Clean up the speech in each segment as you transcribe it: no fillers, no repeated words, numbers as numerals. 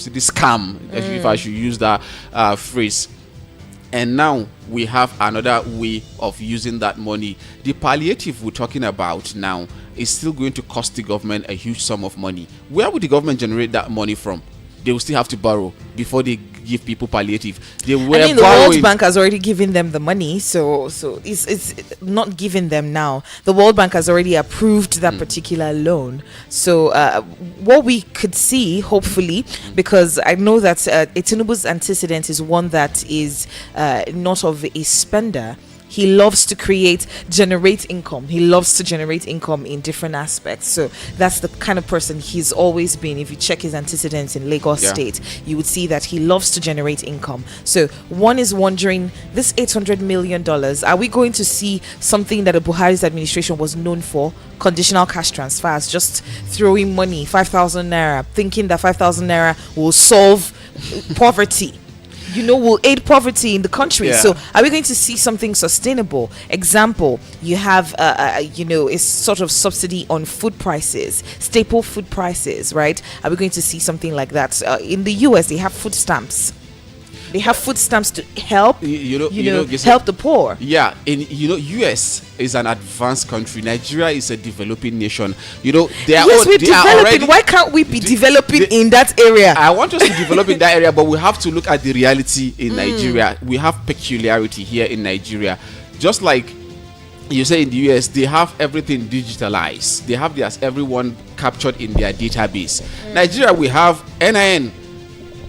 subsidy scam, if I should use that phrase. And now we have another way of using that money. The palliative we're talking about now is still going to cost the government a huge sum of money. Where would the government generate that money from? They will still have to borrow before they give people palliative. They were I mean, the World Bank has already given them the money, so it's not giving them now. The World Bank has already approved that particular loan. So what we could see, hopefully, because I know that Tinubu's antecedent is one that is not of a spender. He loves to generate income. He loves to generate income in different aspects. So that's the kind of person he's always been. If you check his antecedents in Lagos State, you would see that he loves to generate income. So one is wondering, this $800 million, are we going to see something that the Buhari's administration was known for? Conditional cash transfers, just throwing money, 5,000 naira, thinking that 5,000 naira will solve poverty. Will aid poverty in the country. So are we going to see something sustainable? Example, you have a sort of subsidy on food prices, staple food prices, right? Are we going to see something like that? In the US, they have food stamps. They have food stamps to help help the poor. Yeah, in US is an advanced country. Nigeria is a developing nation. We're developing. Why can't we be developing in that area? I want us to develop in that area, but we have to look at the reality in Nigeria. We have peculiarity here in Nigeria. Just like you say in the US, they have everything digitalized. They have everyone captured in their database. Nigeria, we have NIN.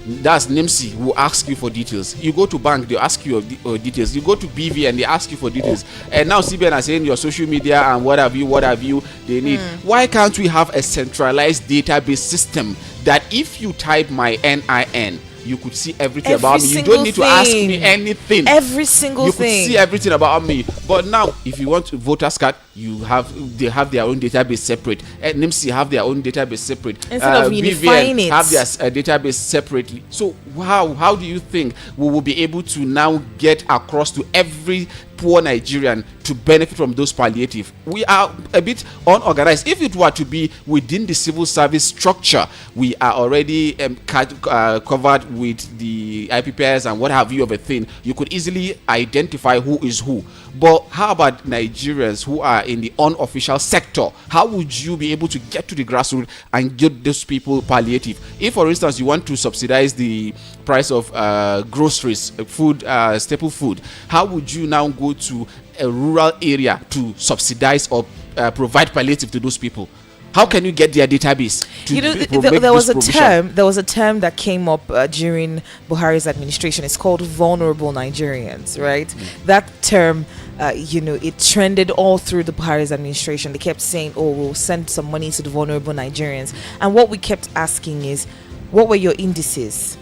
That's NIMSI, who ask you for details. You go to bank, they ask you details. You go to BV and they ask you for details. And now CBN are saying your social media and what have you they need. Why can't we have a centralized database system that if you type my NIN, you could see everything about me. You don't need to ask me anything. Every single thing. You could see everything about me. But now, if you want voters card, they have their own database separate. NIMSI have their own database separate. Instead of unifying it, have their database separately. So how do you think we will be able to now get across to every poor Nigerian to benefit from those palliative? We are a bit unorganized. If it were to be within the civil service structure, we are already covered with the IPPS and what have you of a thing. You could easily identify who is who. But how about Nigerians who are in the unofficial sector? How would you be able to get to the grassroots and get those people palliative? If, for instance, you want to subsidize the price of groceries, food, staple food, how would you now go to a rural area to subsidize or provide palliative to those people? How can you get their database? There was a term that came up during Buhari's administration. It's called vulnerable Nigerians, right? That term, it trended all through the Buhari's administration. They kept saying, "Oh, we'll send some money to the vulnerable Nigerians," and what we kept asking is, what were your indices?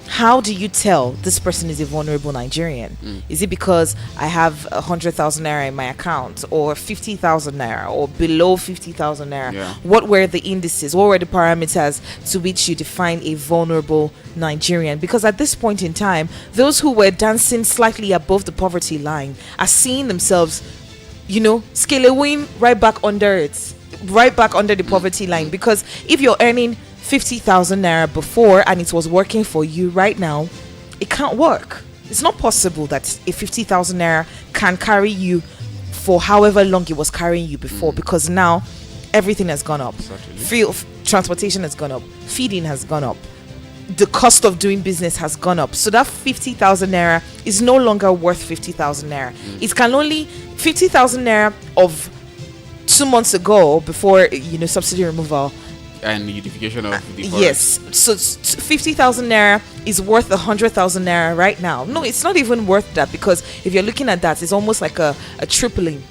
How do you tell this person is a vulnerable Nigerian? Is it because I have 100,000 naira in my account, or 50,000 naira, or below 50,000 naira? Yeah. What were the indices? What were the parameters to which you define a vulnerable Nigerian? Because at this point in time, those who were dancing slightly above the poverty line are seeing themselves, scalewing right back under it, right back under the poverty line. Because if you're earning 50,000 naira before and it was working for you right now, it can't work. It's not possible that a 50,000 naira can carry you for however long it was carrying you before, because now everything has gone up. Transportation has gone up, feeding has gone up, the cost of doing business has gone up. So that 50,000 naira is no longer worth 50,000 naira. It can only 50,000 naira of 2 months ago, before subsidy removal and the unification of the forest. Yes, so 50,000 naira is worth 100,000 naira right now. No, it's not even worth that, because if you're looking at that, it's almost like a tripling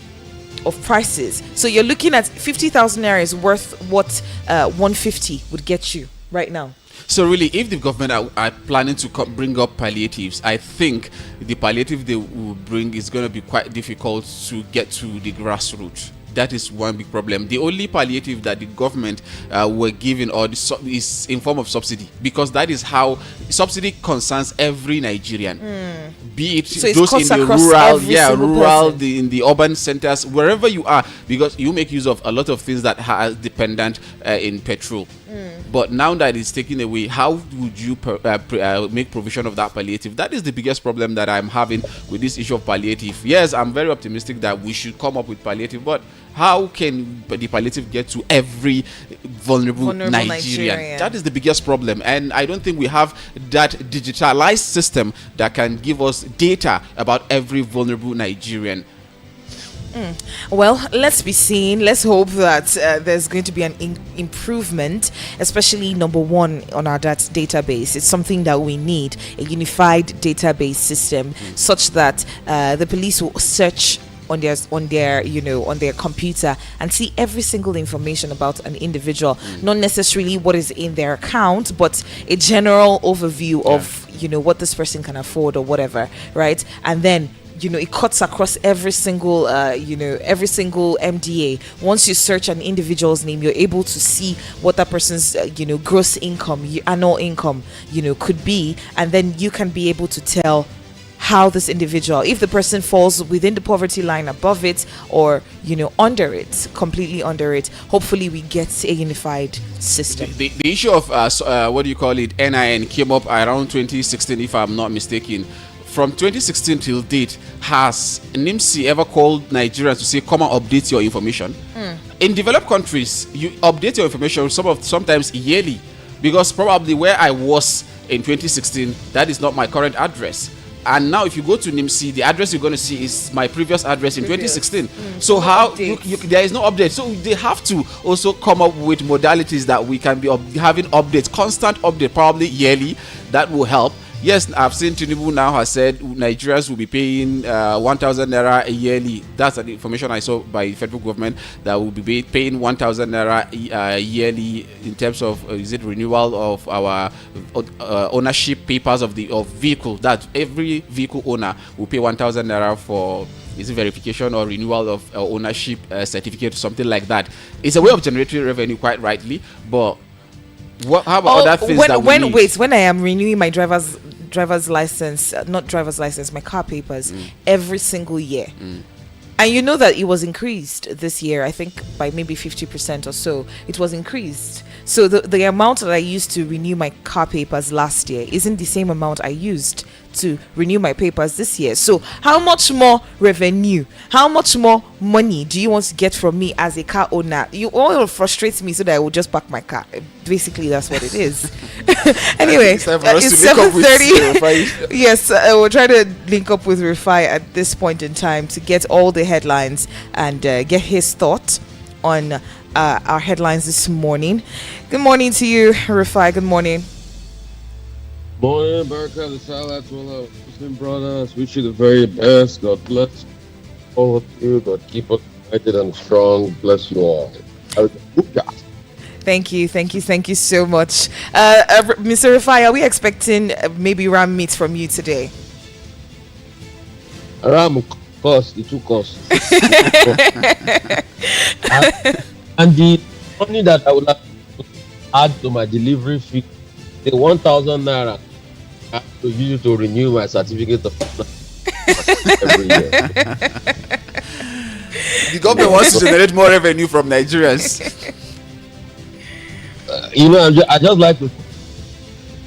of prices. So you're looking at 50,000 naira is worth what 150 would get you right now. So really, if the government are planning to bring up palliatives, I think the palliative they will bring is going to be quite difficult to get to the grassroots. That is one big problem. The only palliative that the government were giving is in form of subsidy, because that is how subsidy concerns every Nigerian, be it those in the rural, in the urban centers, wherever you are, because you make use of a lot of things that are dependent in petrol. But now that it's taken away, how would you make provision of that palliative? That is the biggest problem that I'm having with this issue of palliative. Yes, I'm very optimistic that we should come up with palliative, but how can the palliative get to every vulnerable Nigerian? That is the biggest problem, and I don't think we have that digitalized system that can give us data about every vulnerable Nigerian. Well, let's be seen. Let's hope that there's going to be an improvement, especially number one on our database. It's something that we need, a unified database system, such that the police will search on their computer and see every single information about an individual, not necessarily what is in their account, but a general overview of what this person can afford or whatever, right? And then it cuts across every single MDA. Once you search an individual's name, you're able to see what that person's gross income, annual income could be, and then you can be able to tell how this individual, if the person falls within the poverty line, above it, or under it, completely under it. Hopefully we get a unified system. The issue of NIN came up around 2016, if I'm not mistaken. From 2016 till date, has NIMC ever called Nigerians to say, come and update your information? In developed countries, you update your information sometimes yearly, because probably where I was in 2016, that is not my current address. And now if you go to NIMC, the address you're going to see is my previous address in 2016. So how there is no update. So they have to also come up with modalities that we can be having updates, constant update, probably yearly. That will help. Yes, I've seen Tinubu now has said Nigerians will be paying 1,000 naira yearly. That's the information I saw by federal government, that will be paying 1,000 naira yearly in terms of is it renewal of our ownership papers of vehicle. That every vehicle owner will pay 1,000 naira for is it verification or renewal of ownership certificate, something like that. It's a way of generating revenue, quite rightly, but how about other things when I am renewing my driver's license, not driver's license, my car papers every single year, and you know that it was increased this year, I think by maybe 50% or so. It was increased, so the amount that I used to renew my car papers last year isn't the same amount I used to renew my papers this year. So how much more revenue, how much more money do you want to get from me as a car owner? You all frustrate me so that I will just park my car. Basically, that's what it is. Anyway, it's 7:30. Yes, we'll try to link up with Rufai at this point in time to get all the headlines and get his thought on our headlines this morning. Good morning to you, Rufai. Good morning. Morning, Baraka, the Salah, to all our Muslim brothers. Wish you the very best. God bless all of you. God keep us united and strong. Bless you all. Thank you so much. Mr. Rufai, are we expecting maybe ram meat from you today? Ram cost, the two costs. and the money that I would like to add to my delivery fee, the 1,000 naira, I have to use it to renew my certificate of every year. The government wants to generate more revenue from Nigerians. I just like to.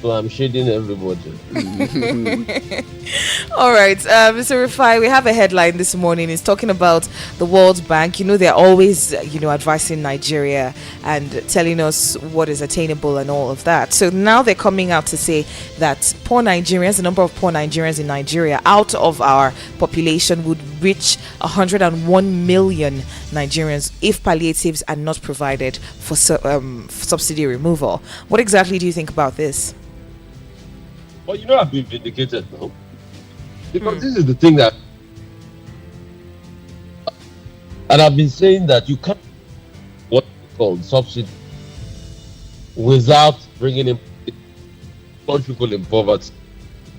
So I'm shading everybody. All right, Mr. Rufai, we have a headline this morning. It's talking about the World Bank. They're always, advising Nigeria and telling us what is attainable and all of that. So now they're coming out to say that poor Nigerians, the number of poor Nigerians in Nigeria out of our population would reach 101 million Nigerians if palliatives are not provided for subsidy removal. What exactly do you think about this? Well, I've been vindicated now. Because this is the thing that... And I've been saying that you can't what we call subsidy without bringing in people in poverty.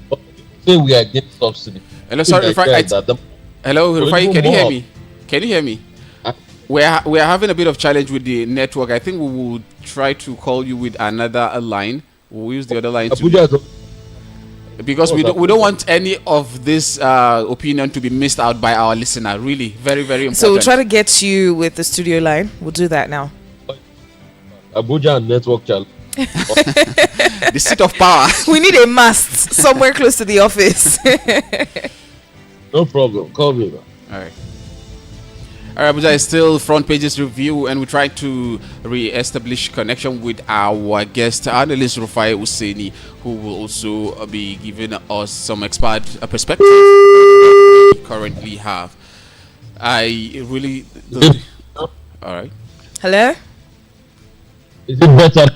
But say we are against subsidy. Hello, sorry, hello, Rufai, can you hear me? Can you hear me? We are having a bit of challenge with the network. I think we will try to call you with another line. We'll use the other line because we don't want any of this opinion to be missed out by our listener. Really, very, very important. So we'll try to get you with the studio line. We'll do that now. Abuja and network challenge. The seat of power. We need a mast somewhere close to the office. No problem. Call me, man. All right. All right, Abuja is still front pages review, and we try to re-establish connection with our guest analyst Rufai Husseini, who will also be giving us some expert perspective we currently have. I really. All right. Hello. Is it better?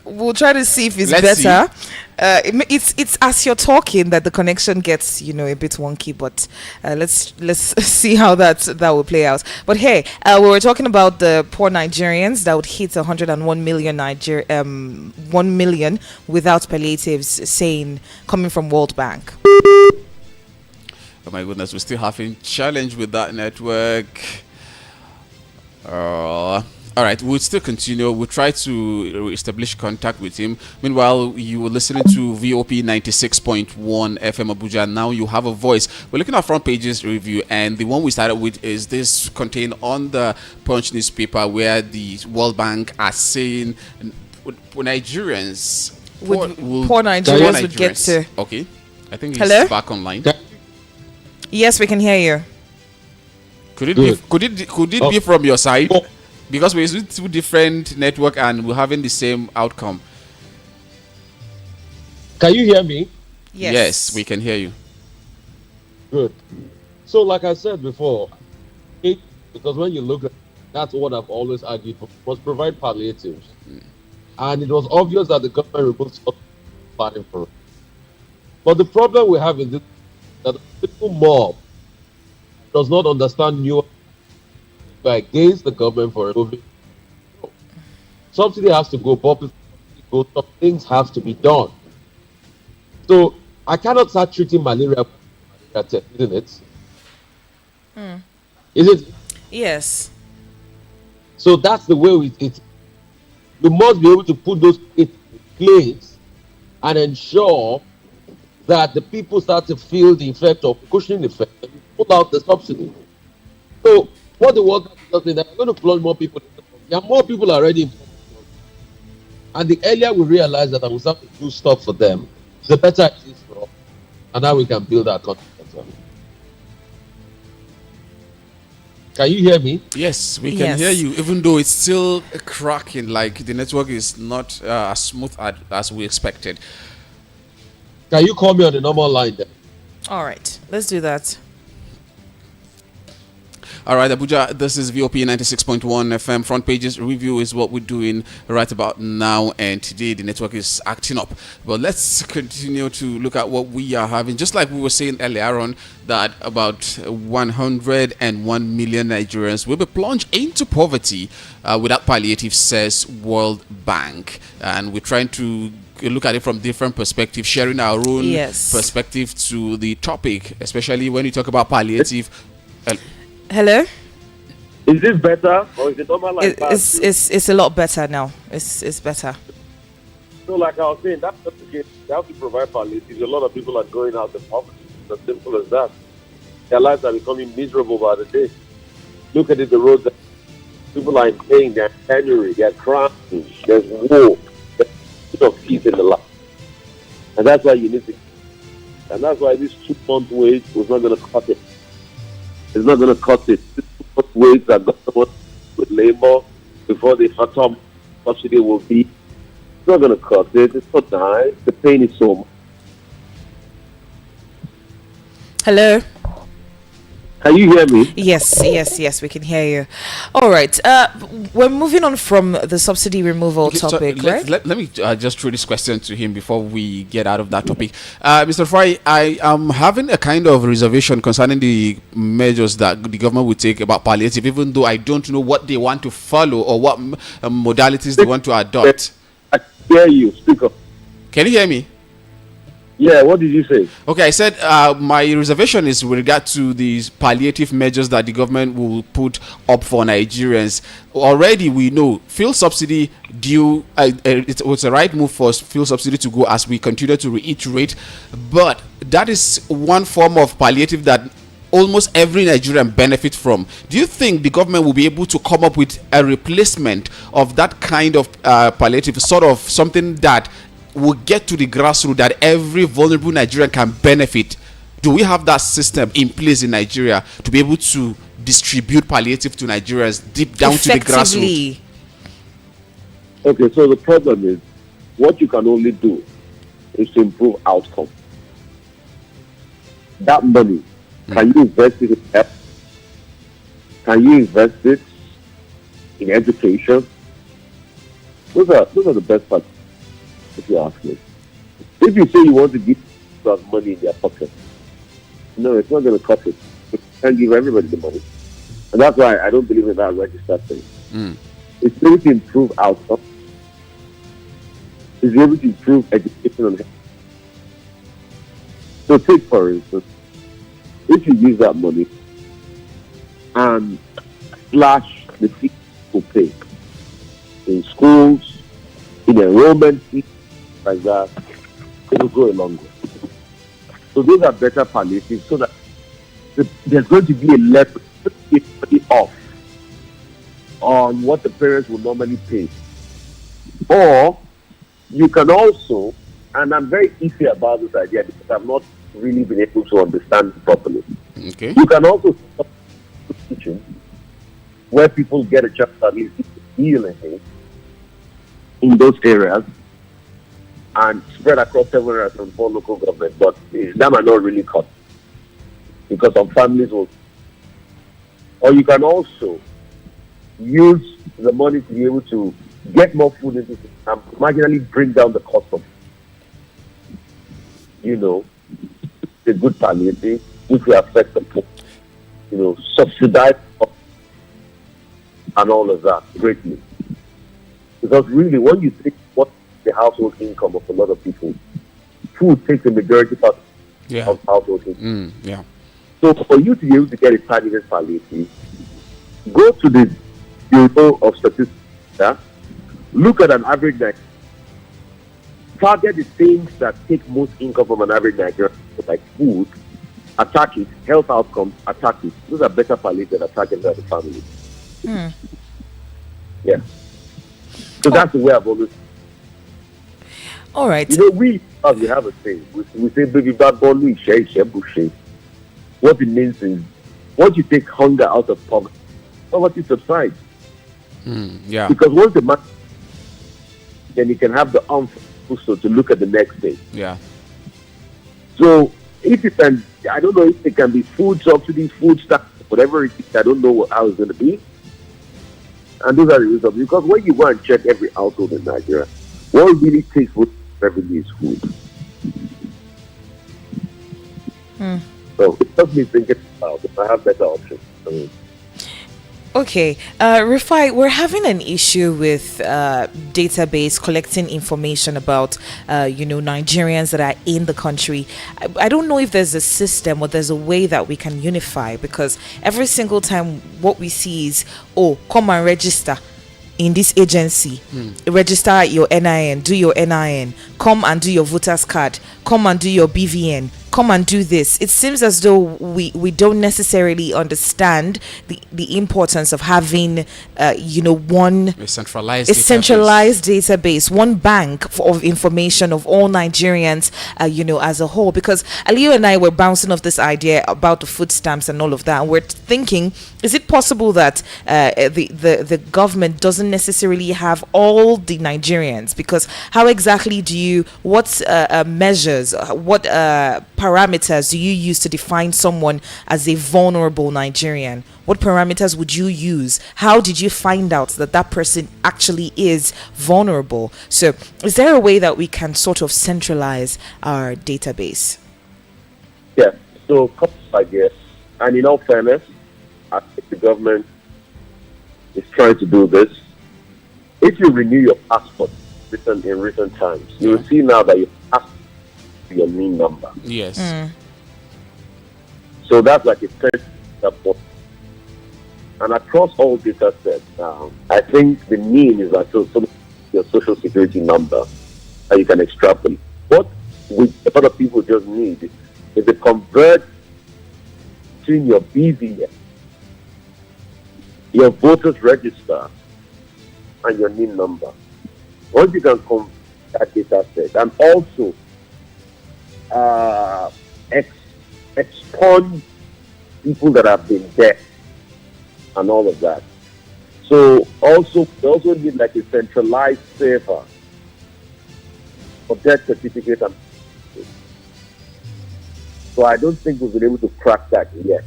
We'll try to see if it's Let's better. It's as you're talking that the connection gets a bit wonky, but let's see how that will play out. But hey, we were talking about the poor Nigerians that would hit 101 million 1 million without palliatives, saying coming from World Bank. Oh my goodness, we're still having challenge with that network. All right, we'll still continue. We'll try to establish contact with him. Meanwhile, you were listening to VOP 96.1 FM Abuja. Now you have a voice. We're looking at front pages review, and the one we started with is this contained on the Punch newspaper, where the World Bank are saying Nigerians, poor Nigerians would get to. Okay, I think he's Hello? back online. Yes, we can hear you. Could it be from your side? Because we're using two different network and we're having the same outcome. Can you hear me? Yes, we can hear you. Good. So, like I said before, because when you look at that's what I've always argued for, was provide palliatives. And it was obvious that the government removed planning for it. But the problem we have is that the people mob does not understand new against the government for removing. Subsidy has to go, public go, some things have to be done. So I cannot start treating malaria test, isn't it? Is it? Yes. So that's the way it. We must be able to put those in place and ensure that the people start to feel the effect of cushioning effect and pull out the subsidy. So what the world does is that we're going to plunge more people. There are more people already in. And the earlier we realize that we start to do stuff for them, the better it is for us. And now we can build our country better. Can you hear me? Yes, we can hear you, even though it's still cracking, like the network is not as smooth as we expected. Can you call me on the normal line then? All right, let's do that. All right, Abuja, this is VOP 96.1 FM. Front pages review is what we're doing right about now, and today the network is acting up. But let's continue to look at what we are having. Just like we were saying earlier on, that about 101 million Nigerians will be plunged into poverty without palliative, says World Bank. And we're trying to look at it from different perspectives, sharing our own perspective to the topic, especially when you talk about palliative. Hello? Is this better or is it normal like that? It's a lot better now. It's better. So like I was saying, that's not the case. They have to provide palliatives. A lot of people are going out of poverty. It's as simple as that. Their lives are becoming miserable by the day. Look at it, the roads. People are in pain, they're in penury, they're crying, there's war, there's of peace in the life. And that's why you need to. And that's why this 2-month wait was not going to cut it. It's not going to cut it. This 2-month wait that government with labor before the autumn subsidy will be. It's not going to cut it. It's not nice. The pain is so much. Hello? Can you hear me? Yes, we can hear you. All right. We're moving on from the subsidy removal topic, so right? Let me just throw this question to him before we get out of that topic. Mr. Fry, I am having a kind of reservation concerning the measures that the government will take about palliative, even though I don't know what they want to follow or what modalities they want to adopt. I hear you. Speak up. Can you hear me? Yeah, what did you say? Okay, I said my reservation is with regard to these palliative measures that the government will put up for Nigerians. Already we know fuel subsidy due, it was a right move for fuel subsidy to go, as we continue to reiterate, but that is one form of palliative that almost every Nigerian benefit from. Do you think the government will be able to come up with a replacement of that kind of palliative, sort of something that will get to the grassroots, that every vulnerable Nigerian can benefit? Do we have that system in place in Nigeria to be able to distribute palliative to Nigerians deep down to the grassroots? Okay, so the problem is, what you can only do is to improve outcome. That money, can you invest it in health? Can you invest it in education? Those are the best parts, if you ask me. If you say you want to give people money in their pocket, no, it's not going to cut it. You can't give everybody the money. And that's why I don't believe in that register thing. It's able to improve outcome. It's able to improve education and health. So take, for instance, if you use that money and slash the fees people pay in schools, in enrollment fees, like that, it will go a long way. So those are better palliatives, so that there's going to be a level off on what the parents would normally pay. Or you can also, and I'm very iffy about this idea because I've not really been able to understand it properly. Okay. You can also stop teaching where people get a chance at least to heal anything in those areas and spread across 704 local governments, but that might not really cut because some families will. Or you can also use the money to be able to get more food into it and marginally bring down the cost of, the good palliative, which will affect the poor, subsidize and all of that greatly. Because really, when you think what the household income of a lot of people, food takes a majority part of household income. So for you to be able to get a targeted palliative, go to the Bureau of Statistics, look at an average Nigerian, target the things that take most income from an average Nigerian, like food, attack it, health outcomes, attack it. Those are better palliatives that target the family. Yeah. So that's the way I've always. All right. We have a thing. We say, baby, bad boy, we share. What it means is, once you take hunger out of poverty subsides. Because once the man, then you can have the also to look at the next day. So if you can, I don't know if it can be food subsidies, food stuff, whatever it is, I don't know how it's going to be. And those are the results. Because when you go and check every household in Nigeria, what really takes food revenue is food. So it does me thinking about if I have better options. Okay, Rufai, we're having an issue with database collecting information about, Nigerians that are in the country. I don't know if there's a system or there's a way that we can unify, because every single time what we see is, come and register in this agency, register your NIN, do your NIN, come and do your voter's card, come and do your BVN, come and do this. It seems as though we don't necessarily understand the importance of having one centralized database, one bank of information of all Nigerians as a whole. Because Aliyu and I were bouncing off this idea about the food stamps and all of that, and we're thinking, is it possible that the government doesn't necessarily have all the Nigerians? Because how exactly what measures, what parameters do you use to define someone as a vulnerable Nigerian? What parameters would you use? How did you find out that person actually is vulnerable? So is there a way that we can sort of centralize our database? Yeah, so a couple of ideas. And in all fairness, I think the government is trying to do this. If you renew your passport in recent times, you will see now that your passport is your NIN number. Yes. So that's like a first step. And across all data sets, I think the NIN is like your social security number that you can extrapolate. What a lot of people just need is to convert between your BVN, your voters register, and your NIN number. Once you can convert that data set and also expunge people that have been dead and all of that. So we also need like a centralized server for death certificate and so I don't think we've been able to crack that yet.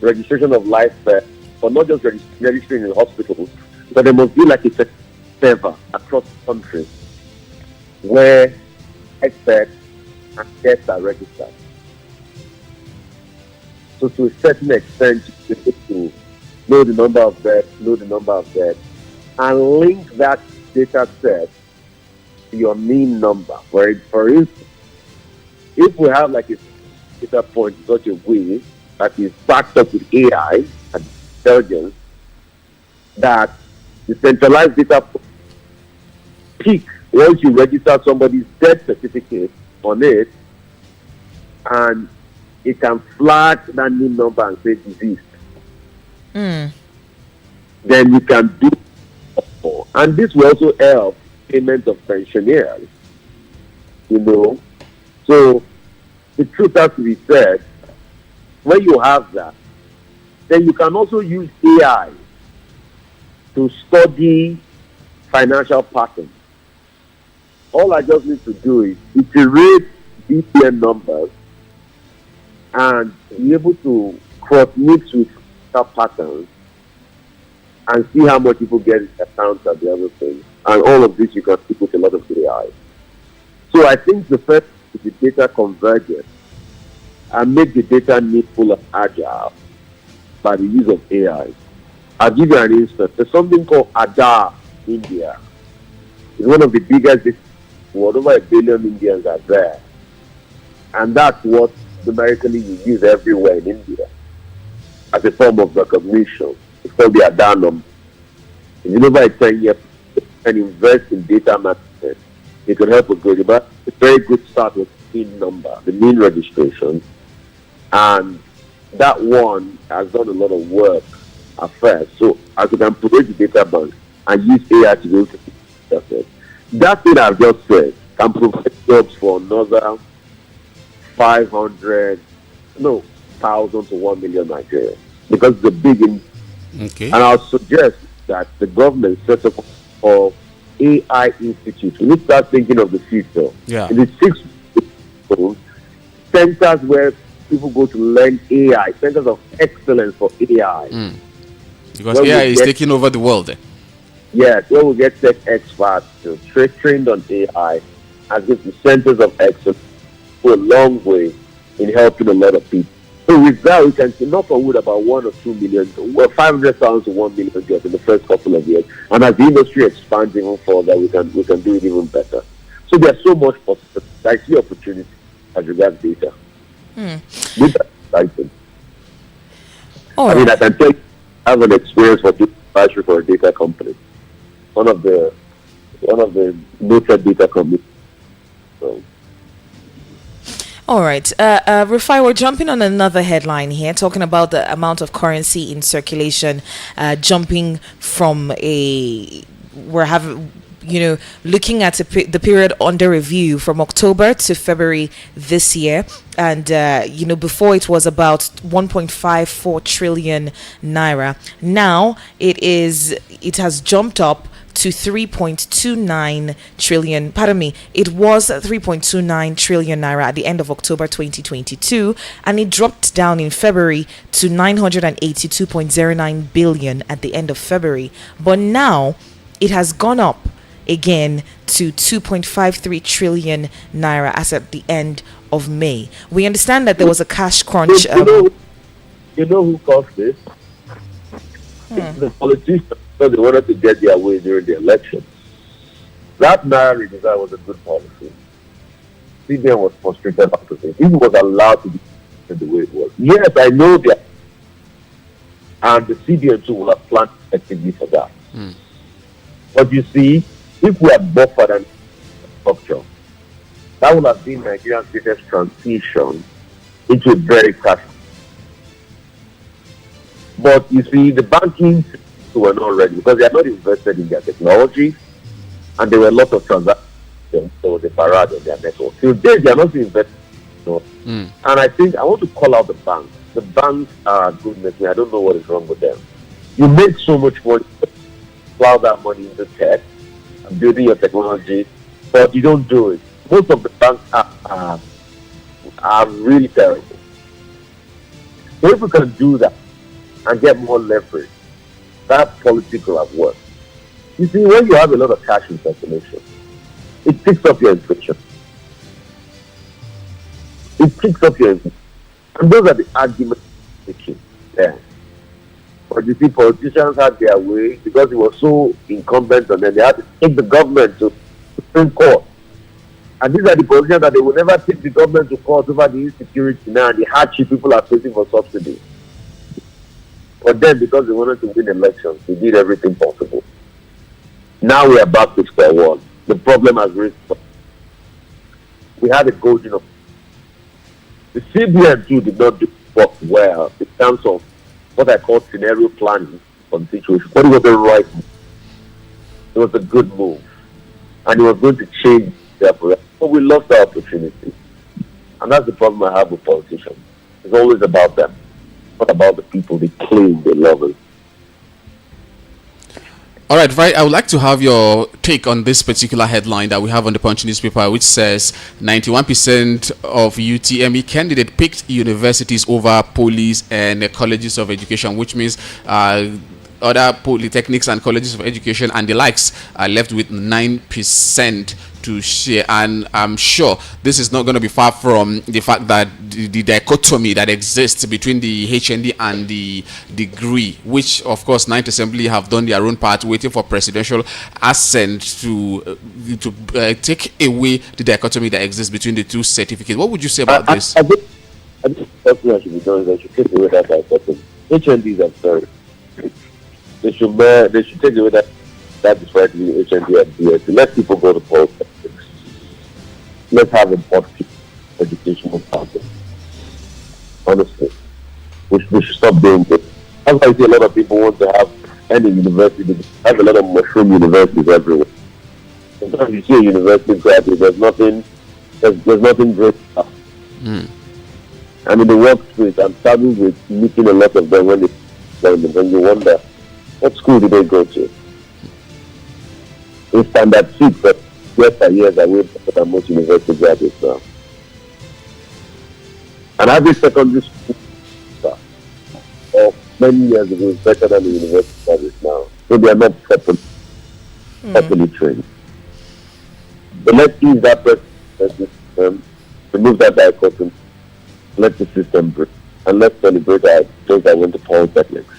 Registration of life birth, but not just registering in hospitals, but there must be like a server across the country where life birth and deaths are registered. So to a certain extent, you need to know the number of deaths, and link that data set to your NIN number. For instance, if we have like a data point in such a way that is backed up with AI and intelligence, that the centralized data peak once you register somebody's death certificate on it, and it can flag that NIN number and say deceased. Then you can do more. And this will also help payment of pensioners. So the truth has to be said, when you have that, then you can also use AI to study financial patterns. All I just need to do is iterate BPN numbers and be able to cross-mix with patterns and see how much people get in accounts and the other things. And all of this you can see with a lot of AI. So I think the first is the data convergence and make the data needful and agile by the use of AI. I'll give you an instance. There's something called Aadhaar India. It's one of the biggest in the world. Over 1 billion Indians are there. And that's what numerically you use everywhere in India as a form of recognition. It's called the Aadhaar number. If you know by 10 years and invest in data management, it could help with good. But a very good start with NIN number, the NIN registration. And that one has done a lot of work at first. So as you can create the data bank and use AI to be able to do it. That thing I've just said can provide jobs for another 500,000 to 1 million Nigerians, because it's a big Okay. and I'll suggest that the government set up of AI institutes. We need to start thinking of the future. Yeah. In the 6 centers where people go to learn AI, centers of excellence for AI. Because Where we AI is get- taking over the world. Yes, where we get tech experts trained on AI as if the centers of excellence go a long way in helping a lot of people. So with that, we can knock on wood about 1 or 2 million, 500,000 to 1 million jobs in the first couple of years. And as the industry expands even further, we can do it even better. So there's so much possibility. I see opportunity as regards data. With that, exciting. All I mean, right. I can tell you, I have an experience for advisory for a data company. One of the noted data companies. So, All right, Rufai, we're jumping on another headline here, talking about the amount of currency in circulation, jumping from looking at the period under review from October to February this year. And, before it was about 1.54 trillion naira. Now it has jumped up to 3.29 trillion. Pardon me. It was 3.29 trillion naira at the end of October 2022, and it dropped down in February to 982.09 billion at the end of February. But now it has gone up again to 2.53 trillion naira as at the end of May. We understand that there was a cash crunch. you know who caused this? The politicians, because they wanted to get their way during the election. That naira redesign was a good policy. CBN was frustrated out of it. It was allowed to be the way it was. Yes, I know that. And the CBN too will have planned effectively for that. But you see, if we had buffered and structure, that would have been Nigeria's greatest transition into a very cash But you see, the banking were not ready because they are not invested in their technology, and there were a lot of transactions, so the barrage on their network. Till date, they are not invested. And I think I want to call out the banks. The banks are good making. I don't know what is wrong with them. You make so much money, plow that money into tech and building your technology, but you don't do it. Most of the banks are really terrible. So if we can do that and get more leverage, that policy could have worked. You see, when you have a lot of cash in circulation, it picks up your inflation. It picks up your inflation. And those are the arguments making there. But you see, politicians had their way because it was so incumbent on them. They had to take the government to the Supreme Court. And these are the politicians that they will never take the government to court over the insecurity now and the hardship people are facing for subsidy. But then, because they wanted to win elections, they did everything possible. Now we are back to square one. The problem has risen. We had a golden opportunity. The CBN too did not do work well in terms of what I call scenario planning on situations. But it was the right move. It was a good move. And it was going to change their forever. But we lost the opportunity. And that's the problem I have with politicians. It's always about them. Not about the people they claim they love us. All right, right. I would like to have your take on this particular headline that we have on the Punch newspaper, which says 91% of UTME candidate picked universities over police and colleges of education, which means other polytechnics and colleges of education and the likes are left with 9% to share. And I'm sure this is not going to be far from the fact that the dichotomy that exists between the HND and the degree, which of course Ninth Assembly have done their own part, waiting for presidential assent to take away the dichotomy that exists between the two certificates. What would you say about this? I think what should be done is they should take away that dichotomy. HNDs are very. They should take away that disparity between HND and BS. Let people go to politics. Let's have a positive educational process. Honestly, we should stop doing this. That's why I see a lot of people want to have any university. Have a lot of mushroom universities everywhere. Sometimes you see a university graduate, there's nothing great stuff. And in the workspace, I'm starting with meeting a lot of them when you wonder, what school did they go to? In standard 6, but years away from most university graduates now. And every secondary school of many years ago is better than the university graduates now. So they are not properly trained. But let's use that system, remove that dichotomy, let the system break, and let's celebrate those that went to polytechnics.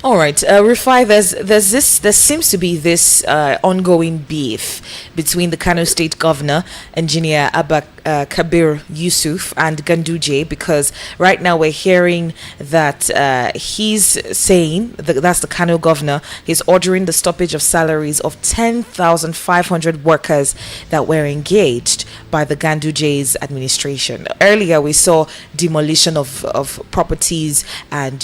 All right, Rufai, there seems to be this ongoing beef between the Kano State Governor, Engineer Abba Kabir Yusuf, and Ganduje, because right now we're hearing that he's saying that's the Kano Governor. He's ordering the stoppage of salaries of 10,500 workers that were engaged by the Ganduje's administration. Earlier, we saw demolition of properties and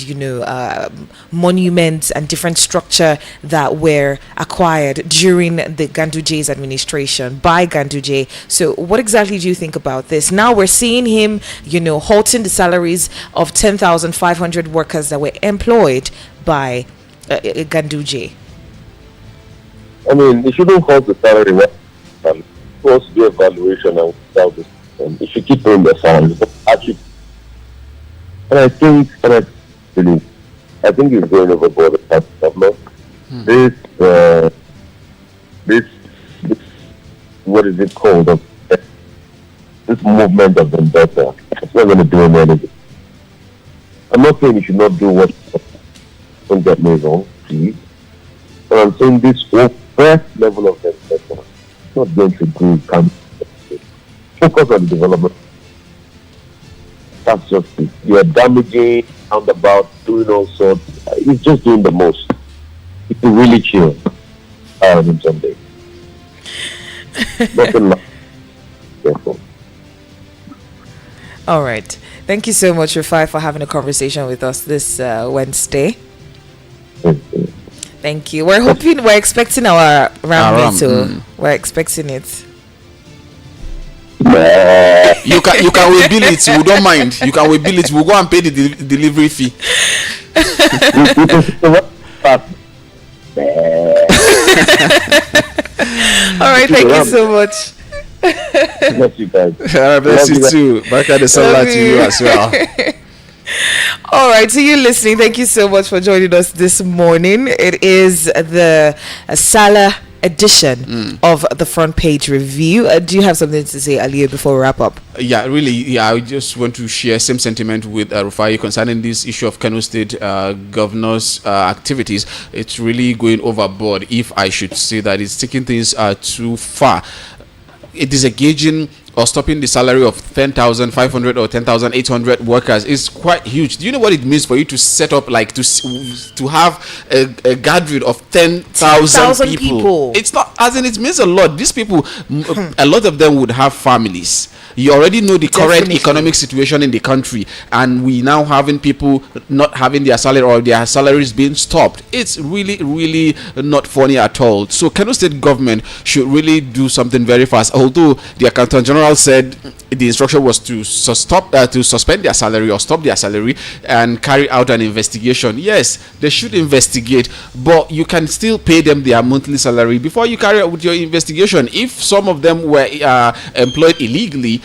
monuments and different structure that were acquired during the Ganduje's administration by Ganduje. So what exactly do you think about this? Now we're seeing him, halting the salaries of 10,500 workers that were employed by Ganduje. I mean, they shouldn't halt the salary. It was to do evaluation and without this. They should keep paying their salaries. Actually, I think he's going overboard the government. This, what is it called? This movement of vendetta. It's not going to do anything. I'm not saying you should not do what. Don't get me wrong, please. But I'm saying this first level of vendetta is not going to do. Focus on the development. That's just it. You're damaging, roundabout, doing all sorts. He's just doing the most. If you really chill, him someday. Nothing like careful. All right. Thank you so much, Rufai, for having a conversation with us this Wednesday. Thank you. We're expecting our ram meet. We're expecting it. You can we bill it. We don't mind. You can we bill it. We'll go and pay the delivery fee. All right. Thank you so much. Bless you guys. Bless you too. Back at the salad to you as well. All right, so you're listening. Thank you so much for joining us this morning. It is the Salah edition of the Front Page Review. Do you have something to say, Aliyu, before we wrap up? Yeah, really. Yeah, I just want to share same sentiment with Rufai concerning this issue of Kano State governor's activities. It's really going overboard, if I should say that. It's taking things too far. It is engaging or stopping the salary of 10,500 or 10,800 workers is quite huge. Do you know what it means for you to set up, like, to have a gathering of 10,000 people? It's not, as in, it means a lot. These people, a lot of them would have families. You already know the current economic situation in the country, and we now having people not having their salary or their salaries being stopped. It's really, really not funny at all. So Kano State government should really do something very fast. Although the Accountant General said the instruction was to suspend their salary or stop their salary and carry out an investigation. Yes, they should investigate, but you can still pay them their monthly salary before you carry out with your investigation. If some of them were employed illegally,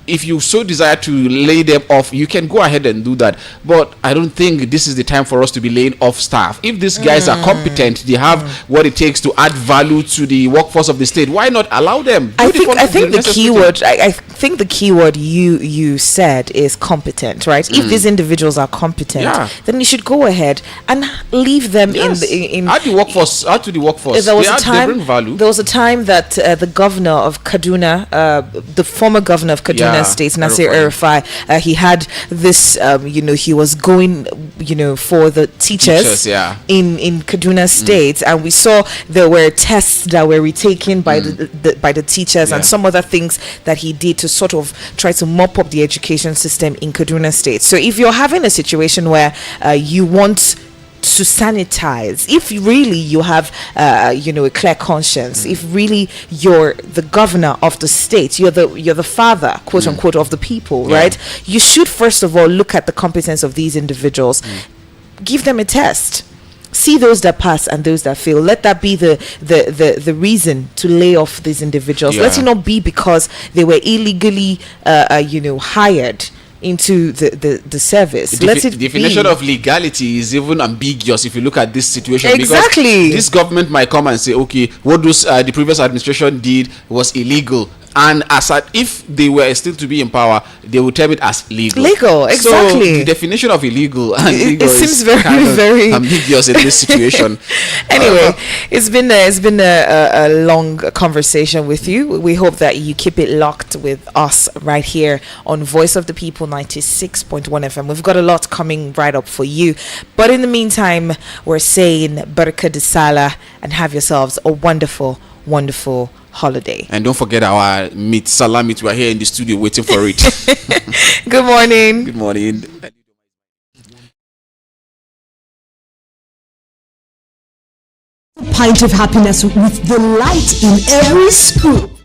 if you so desire to lay them off, you can go ahead and do that. But I don't think this is the time for us to be laying off staff. If these guys are competent, they have what it takes to add value to the workforce of the state, why not allow them? I think the key word you said is competent, right? If these individuals are competent, then you should go ahead and leave them in add the workforce. Add to the workforce. There was a time that the governor of Kaduna, the former governor of Kaduna State, Nasir El-Rufai, he had this, he was going, for the teachers in Kaduna State, and we saw there were tests that were retaken by the teachers and some other things that he did to sort of try to mop up the education system in Kaduna State. So if you're having a situation where you want to sanitize, if really you have a clear conscience, if really you're the governor of the state, you're the father, quote unquote, of the people, right? You should first of all look at the competence of these individuals, give them a test, see those that pass and those that fail. Let that be the reason to lay off these individuals. Let it not be because they were illegally hired into the service. The definition of legality is even ambiguous if you look at this situation. Exactly. Because this government might come and say, okay, what the previous administration did was illegal, and if they were still to be in power, they would term it as legal. Exactly. So the definition of illegal and legal seems very ambiguous in this situation. Anyway, it's been a long conversation with you. We hope that you keep it locked with us right here on Voice of the People 96.1 FM. We've got a lot coming right up for you. But in the meantime, we're saying Baraka de Salah and have yourselves a wonderful, wonderful holiday. And don't forget our Salah meet. We're here in the studio waiting for it. Good morning. Good morning. Pint of happiness with the light in every scoop.